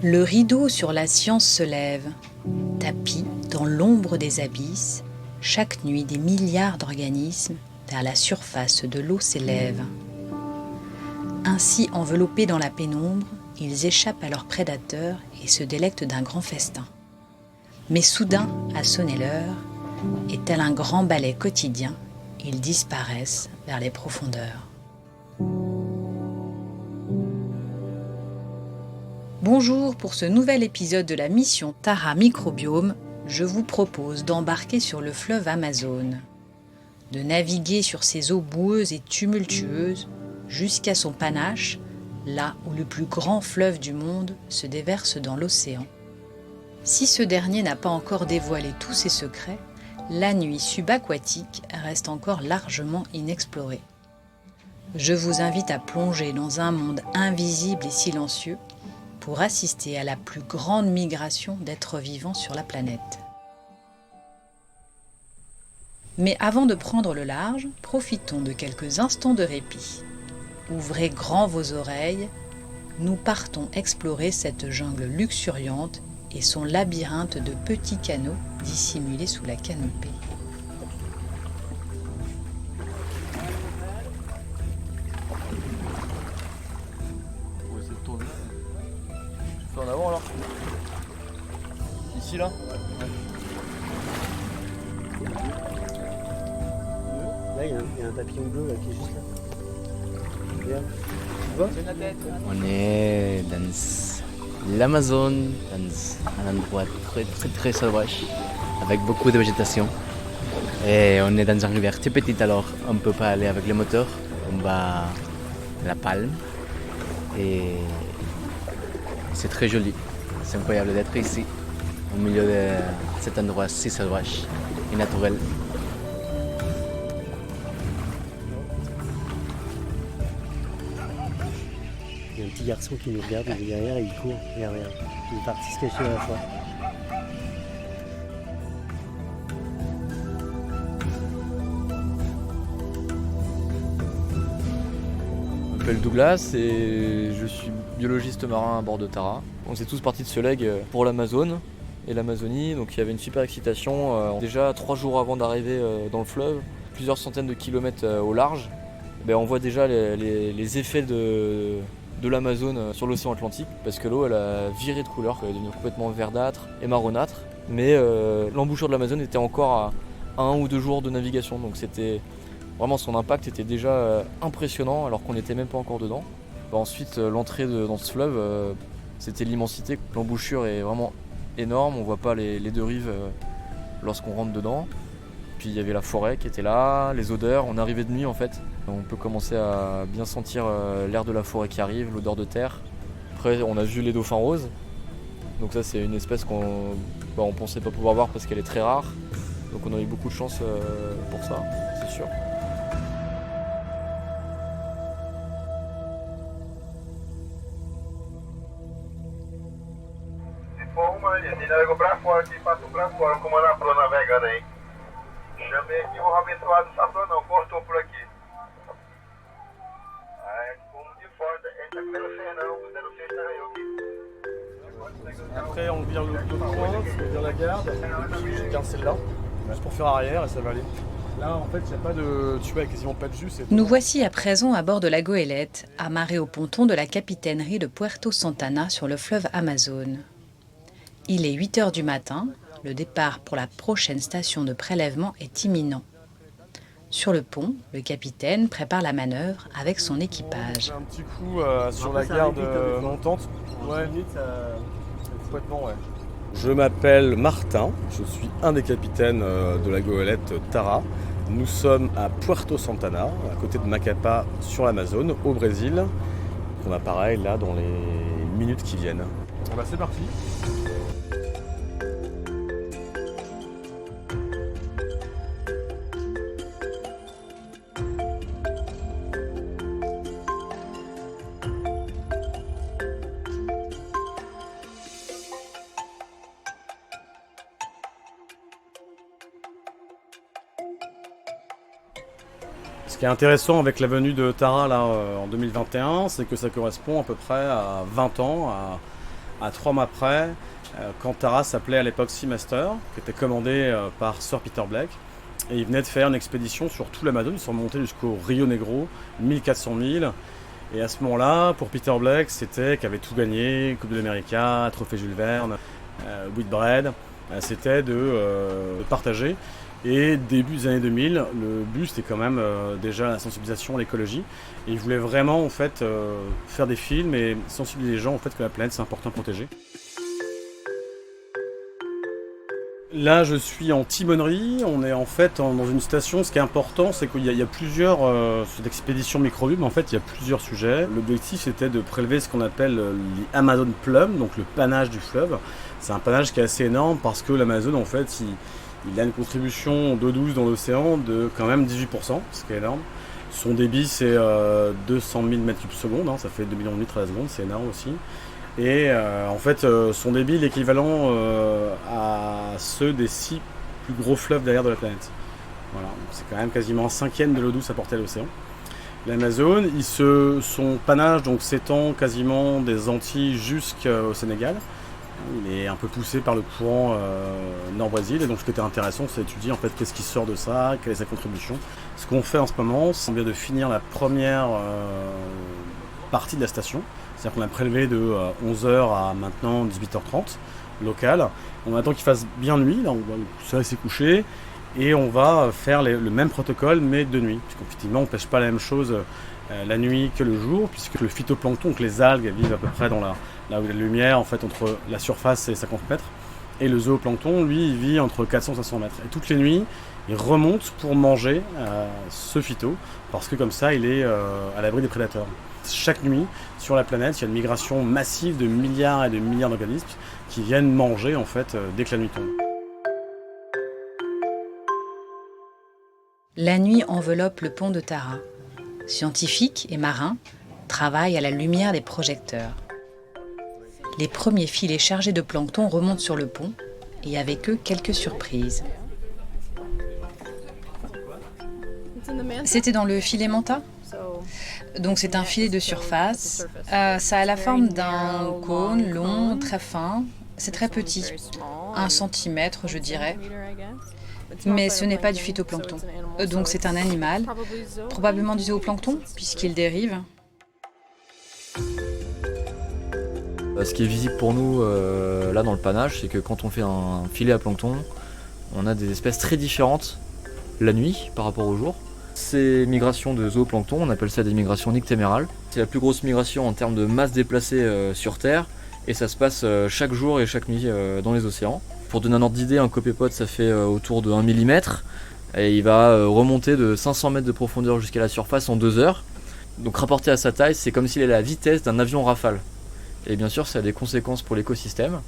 Le rideau sur la science se lève, tapis dans l'ombre des abysses, chaque nuit des milliards d'organismes vers la surface de l'eau s'élèvent. Ainsi enveloppés dans la pénombre, ils échappent à leurs prédateurs et se délectent d'un grand festin. Mais soudain, a sonné l'heure, et tel un grand ballet quotidien, ils disparaissent vers les profondeurs. Bonjour, pour ce nouvel épisode de la mission Tara Microbiome, je vous propose d'embarquer sur le fleuve Amazone, de naviguer sur ses eaux boueuses et tumultueuses jusqu'à son panache, là où le plus grand fleuve du monde se déverse dans l'océan. Si ce dernier n'a pas encore dévoilé tous ses secrets, la nuit subaquatique reste encore largement inexplorée. Je vous invite à plonger dans un monde invisible et silencieux pour assister à la plus grande migration d'êtres vivants sur la planète. Mais avant de prendre le large, profitons de quelques instants de répit. Ouvrez grand vos oreilles, nous partons explorer cette jungle luxuriante et son labyrinthe de petits canaux dissimulés sous la canopée. On va essayer de tourner. Je fais en avant alors. Ici là. Là, il y a un papillon bleu là, qui est juste là. Regarde. Tu vois? On est dans l'Amazone, dans un endroit très sauvage, avec beaucoup de végétation. Et on est dans une rivière très petite, alors on ne peut pas aller avec le moteur. On va à la palme. Et c'est très joli. C'est incroyable d'être ici, au milieu de cet endroit si sauvage et naturel. Il y a un petit garçon qui nous regarde, il est derrière et il court. Regarde. Il est parti se cacher à la fois. Je m'appelle Douglas et je suis biologiste marin à bord de Tara. On s'est tous partis de ce leg pour l'Amazone et l'Amazonie, donc il y avait une super excitation. Déjà 3 jours avant d'arriver dans le fleuve, plusieurs centaines de kilomètres au large, on voit déjà les effets de l'Amazone sur l'océan Atlantique, parce que l'eau elle a viré de couleur, elle est devenue complètement verdâtre et marronâtre, mais l'embouchure de l'Amazone était encore à 1 ou 2 jours de navigation, donc c'était vraiment, son impact était déjà impressionnant alors qu'on n'était même pas encore dedans. Ensuite, l'entrée dans ce fleuve, c'était l'immensité. L'embouchure est vraiment énorme, on voit pas les 2 rives lorsqu'on rentre dedans. Puis il y avait la forêt qui était là, les odeurs, on arrivait de nuit en fait. On peut commencer à bien sentir l'air de la forêt qui arrive, l'odeur de terre. Après, on a vu les dauphins roses. Donc ça, c'est une espèce qu'on pensait pas pouvoir voir parce qu'elle est très rare. Donc on a eu beaucoup de chance pour ça, c'est sûr. Ele navegou pra fora aqui, passou pra fora, como a proa navegando aí. Chamei aqui o abençoado Safrão, não, cortou por aqui. Aí, fomos de fora, ele tá comendo sem não, comendo sem estranho aqui. Après, on vire l'autre coin, on vire la garde, je garde celle-là, juste pour faire arrière et ça va aller. Là, en fait, il n'y a pas de. Tu vois, il n'y a quasiment pas de jus. Nous voici à présent à bord de la goélette, amarrée au ponton de la capitainerie de Puerto Santana sur le fleuve Amazone. Il est 8 h du matin, le départ pour la prochaine station de prélèvement est imminent. Sur le pont, le capitaine prépare la manœuvre avec son équipage. Un petit coup sur Après, la ça garde arrive vite, hein, des fois. montante. Ouais, Limite, ça... complètement, ouais. Je m'appelle Martin, je suis un des capitaines de la goélette Tara. Nous sommes à Puerto Santana, à côté de Macapá, sur l'Amazone, au Brésil. On a pareil là dans les minutes qui viennent. Bon, bah, c'est parti. Ce qui est intéressant avec la venue de Tara là, en 2021, c'est que ça correspond à peu près à 20 ans, à 3 mois près, quand Tara s'appelait à l'époque Seamaster, qui était commandé par Sir Peter Blake. Et ils venaient de faire une expédition sur tout l'Amazon, ils sont montés jusqu'au Rio Negro, 1400 milles. Et à ce moment-là, pour Peter Blake, c'était qu'il avait tout gagné, Coupe de l'Amérique, Trophée Jules Verne, Whitbread, c'était de partager. Et début des années 2000, le but c'était quand même déjà la sensibilisation à l'écologie. Et il voulait vraiment en fait faire des films et sensibiliser les gens au fait que la planète c'est important de protéger. Là je suis en timonerie, on est en fait dans une station, ce qui est important c'est qu'il y a plusieurs cette expédition microbiome, en fait il y a plusieurs sujets. L'objectif c'était de prélever ce qu'on appelle les Amazon Plum, donc le panache du fleuve. C'est un panache qui est assez énorme parce que l'Amazon en fait il a une contribution d'eau douce dans l'océan de quand même 18%, ce qui est énorme. Son débit c'est 200 000 m3/s, ça fait 2 millions de litres à la seconde, c'est énorme aussi. Et en fait son débit est équivalent à ceux des 6 plus gros fleuves derrière de la planète. Voilà, c'est quand même quasiment un cinquième de l'eau douce apportée à l'océan. L'Amazon, son panache donc, s'étend quasiment des Antilles jusqu'au Sénégal. Il est un peu poussé par le courant nord-Brésil et donc ce qui était intéressant c'est d'étudier en fait qu'est-ce qui sort de ça, quelle est sa contribution. Ce qu'on fait en ce moment, c'est de finir la première partie de la station. C'est-à-dire qu'on a prélevé de 11h à maintenant 18h30 local. On attend qu'il fasse bien nuit, là on va se laisser coucher et on va faire le même protocole mais de nuit. Puisqu'effectivement on ne pêche pas la même chose la nuit que le jour puisque le phytoplancton, donc les algues, elles vivent à peu près dans là où il y a la lumière en fait entre la surface et 50 mètres. Et le zooplancton, lui, il vit entre 400 et 500 mètres. Et toutes les nuits, il remonte pour manger ce phyto parce que comme ça, il est à l'abri des prédateurs. Chaque nuit, sur la planète, il y a une migration massive de milliards et de milliards d'organismes qui viennent manger en fait dès que la nuit tombe. La nuit enveloppe le pont de Tara. Scientifiques et marins travaillent à la lumière des projecteurs. Les premiers filets chargés de plancton remontent sur le pont et avec eux quelques surprises. C'était dans le filet manta. Donc c'est un filet de surface. Ça a la forme d'un cône long, très fin. C'est très petit, 1 centimètre je dirais. Mais ce n'est pas du phytoplancton. Donc c'est un animal, probablement du zooplancton puisqu'il dérive. Ce qui est visible pour nous là dans le panache, c'est que quand on fait un filet à plancton, on a des espèces très différentes la nuit par rapport au jour. Ces migrations de zooplancton, on appelle ça des migrations nictémérales. C'est la plus grosse migration en termes de masse déplacée sur Terre et ça se passe chaque jour et chaque nuit dans les océans. Pour donner un ordre d'idée, un copépode ça fait autour de 1 mm et il va remonter de 500 mètres de profondeur jusqu'à la surface en 2 heures. Donc rapporté à sa taille, c'est comme s'il est à la vitesse d'un avion Rafale. Et bien sûr, ça a des conséquences pour l'écosystème,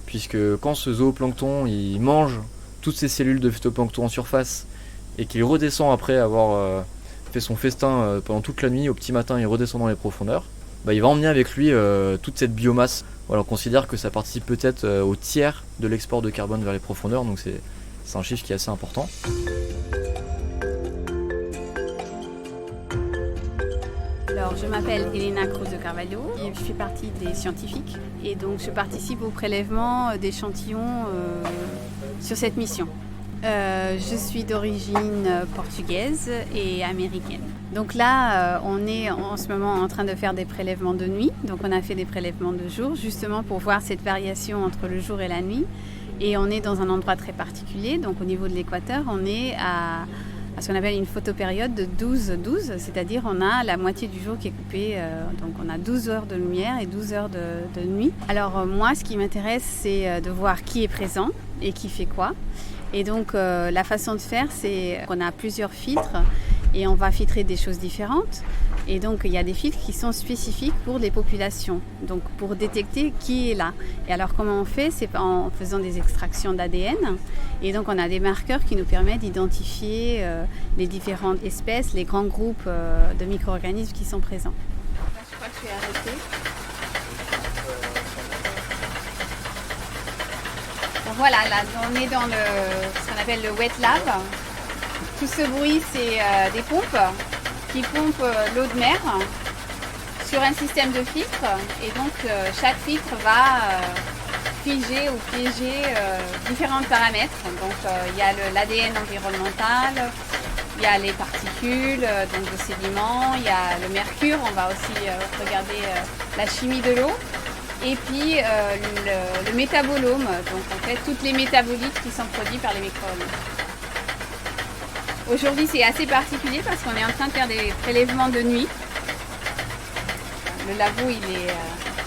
puisque quand ce zooplancton il mange toutes ces cellules de phytoplancton en surface et qu'il redescend après avoir fait son festin pendant toute la nuit, au petit matin il redescend dans les profondeurs, il va emmener avec lui toute cette biomasse. Voilà, on considère que ça participe peut-être au tiers de l'export de carbone vers les profondeurs, donc c'est un chiffre qui est assez important. Alors, je m'appelle Elena Cruz de Carvalho et je fais partie des scientifiques et donc je participe au prélèvement d'échantillons sur cette mission. Je suis d'origine portugaise et américaine. Donc là, on est en ce moment en train de faire des prélèvements de nuit. Donc on a fait des prélèvements de jour justement pour voir cette variation entre le jour et la nuit. Et on est dans un endroit très particulier. Donc au niveau de l'équateur, on est à ce qu'on appelle une photopériode de 12-12, c'est-à-dire on a la moitié du jour qui est coupée, donc on a 12 heures de lumière et 12 heures de nuit. Alors moi, ce qui m'intéresse, c'est de voir qui est présent et qui fait quoi. Et donc la façon de faire, c'est qu'on a plusieurs filtres et on va filtrer des choses différentes. Et donc il y a des filtres qui sont spécifiques pour les populations, donc pour détecter qui est là. Et alors comment on fait? C'est en faisant des extractions d'ADN. Et donc on a des marqueurs qui nous permettent d'identifier les différentes espèces, les grands groupes de micro-organismes qui sont présents. Là, je crois que je suis arrêtée. Donc voilà, là on est dans ce qu'on appelle le wet lab. Tout ce bruit, c'est des pompes qui pompent l'eau de mer sur un système de filtres. Et donc, chaque filtre va figer ou piéger différents paramètres. Donc, il y a l'ADN environnemental, il y a les particules, donc le sédiment, il y a le mercure. On va aussi regarder la chimie de l'eau. Et puis le métabolome, donc en fait toutes les métabolites qui sont produits par les micro-organismes. Aujourd'hui c'est assez particulier parce qu'on est en train de faire des prélèvements de nuit. Le labo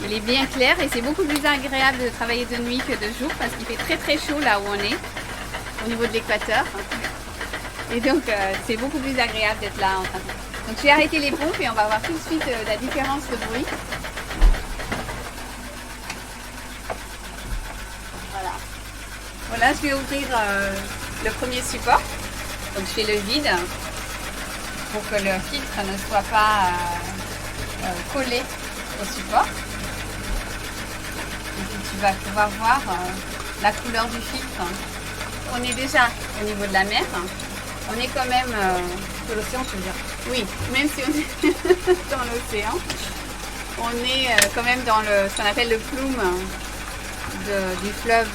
il est bien clair et c'est beaucoup plus agréable de travailler de nuit que de jour parce qu'il fait très très chaud là où on est, au niveau de l'équateur. Et donc c'est beaucoup plus agréable d'être là en train de... Donc j'ai arrêté les pompes et on va voir tout de suite la différence de bruit. Voilà, je vais ouvrir le premier support. Donc je fais le vide pour que le filtre ne soit pas collé au support. Et puis tu vas pouvoir voir la couleur du filtre. On est déjà au niveau de la mer. On est quand même de l'océan, je veux dire. Oui, même si on est dans l'océan, on est quand même dans ce qu'on appelle le plume du fleuve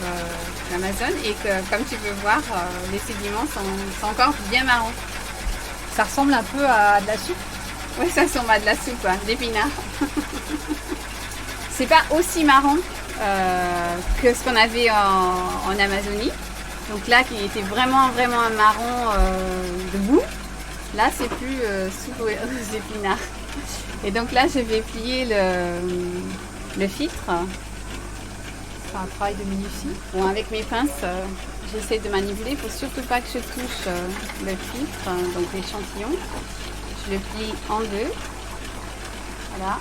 l'Amazone et que, comme tu peux voir, les sédiments sont encore bien marrons. Ça ressemble un peu à de la soupe. Oui, ça ressemble à de la soupe, d'épinards. C'est pas aussi marron que ce qu'on avait en Amazonie. Donc là, qui était vraiment un marron de boue. Là, c'est plus soupe aux épinards. Et donc là, je vais plier le filtre. C'est un travail de minutie. Bon, avec mes pinces, j'essaie de manipuler. Il ne faut surtout pas que je touche le filtre, donc l'échantillon. Je le plie en deux. Voilà.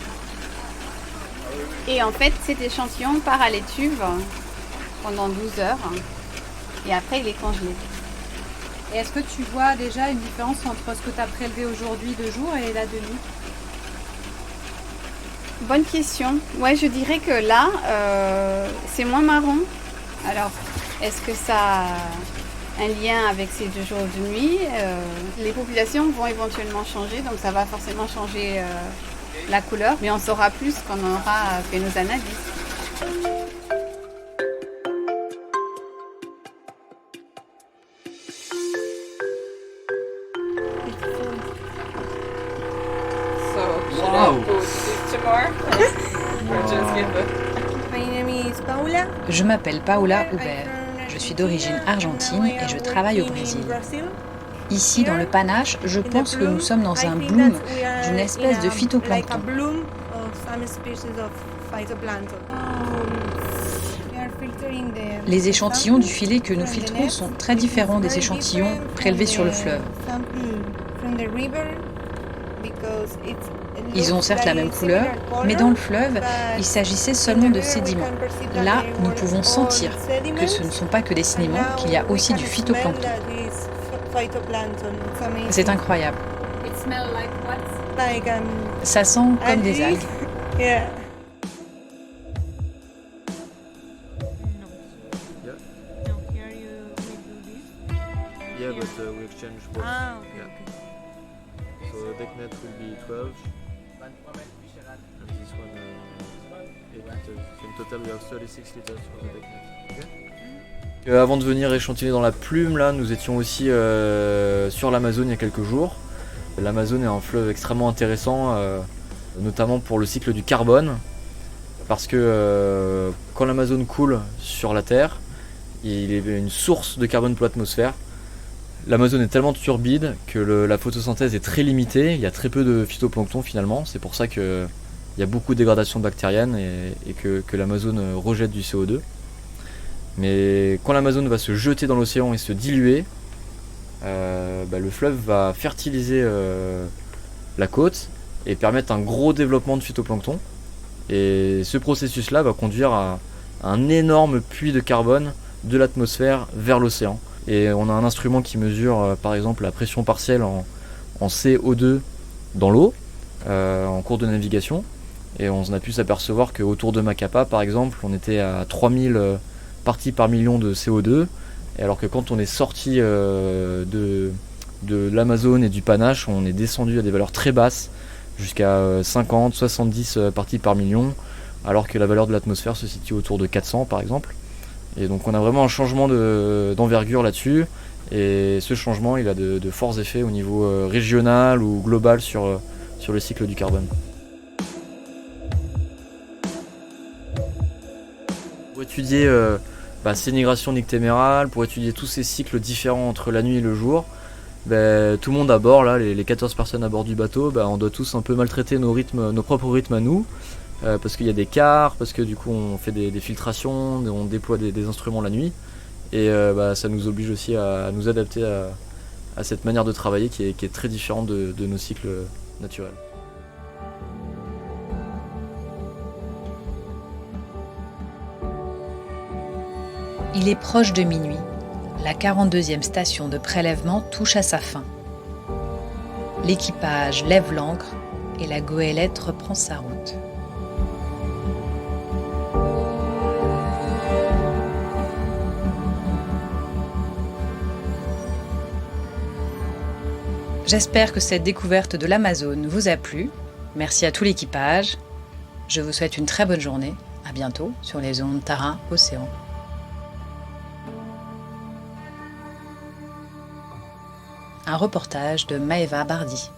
Et en fait, cet échantillon part à l'étuve pendant 12 heures. Et après, il est congelé. Et est-ce que tu vois déjà une différence entre ce que tu as prélevé aujourd'hui de jour et là de nuit? Bonne question. Ouais, je dirais que là, c'est moins marron. Alors, est-ce que ça a un lien avec ces 2 jours de nuit? Les populations vont éventuellement changer, donc ça va forcément changer la couleur. Mais on saura plus quand on aura fait nos analyses. Je m'appelle Paola Hubert. Je suis d'origine argentine et je travaille au Brésil. Ici, dans le panache, je pense que nous sommes dans un bloom d'une espèce de phytoplancton. Les échantillons du filet que nous filtrons sont très différents des échantillons prélevés sur le fleuve. Ils ont certes la même couleur, mais dans le fleuve, il s'agissait seulement de sédiments. Là, nous pouvons sentir que ce ne sont pas que des sédiments, qu'il y a aussi du phytoplancton. C'est incroyable. Ça sent comme des algues. Yeah, but we exchange both. Yeah. So the deck net will be 12. And this one 8 liters. So in total we have 36 liters for the deck net. Okay. Avant de venir échantillonner dans la plume, là, nous étions aussi sur l'Amazone il y a quelques jours. L'Amazone est un fleuve extrêmement intéressant, notamment pour le cycle du carbone, parce que quand l'Amazone coule sur la Terre, il est une source de carbone pour l'atmosphère. L'Amazone est tellement turbide que la photosynthèse est très limitée, il y a très peu de phytoplancton finalement, c'est pour ça qu'il y a beaucoup de dégradation bactérienne et que l'Amazone rejette du CO2. Mais quand l'Amazone va se jeter dans l'océan et se diluer, le fleuve va fertiliser la côte et permettre un gros développement de phytoplancton. Et ce processus-là va conduire à un énorme puits de carbone de l'atmosphère vers l'océan. Et on a un instrument qui mesure par exemple la pression partielle en CO2 dans l'eau en cours de navigation. Et on a pu s'apercevoir qu'autour de Macapa par exemple on était à 3000 parties par million de CO2. Et alors que quand on est sorti de De l'Amazone et du panache, on est descendu à des valeurs très basses, jusqu'à 50, 70 parties par million, alors que la valeur de l'atmosphère se situe autour de 400 par exemple. Et donc on a vraiment un changement d'envergure là-dessus, et ce changement il a de forts effets au niveau régional ou global sur le cycle du carbone. Pour étudier ces migrations nictémérales, pour étudier tous ces cycles différents entre la nuit et le jour, tout le monde à bord, là, les 14 personnes à bord du bateau, on doit tous un peu maltraiter nos propres rythmes à nous, parce qu'il y a des quarts, parce que du coup on fait des filtrations, on déploie des instruments la nuit, et ça nous oblige aussi à nous adapter à cette manière de travailler qui est très différente de nos cycles naturels. Il est proche de minuit. La 42e station de prélèvement touche à sa fin. L'équipage lève l'ancre et la goélette reprend sa route. J'espère que cette découverte de l'Amazone vous a plu. Merci à tout l'équipage. Je vous souhaite une très bonne journée. À bientôt sur les ondes Tara Océan. Un reportage de Maëva Bardi.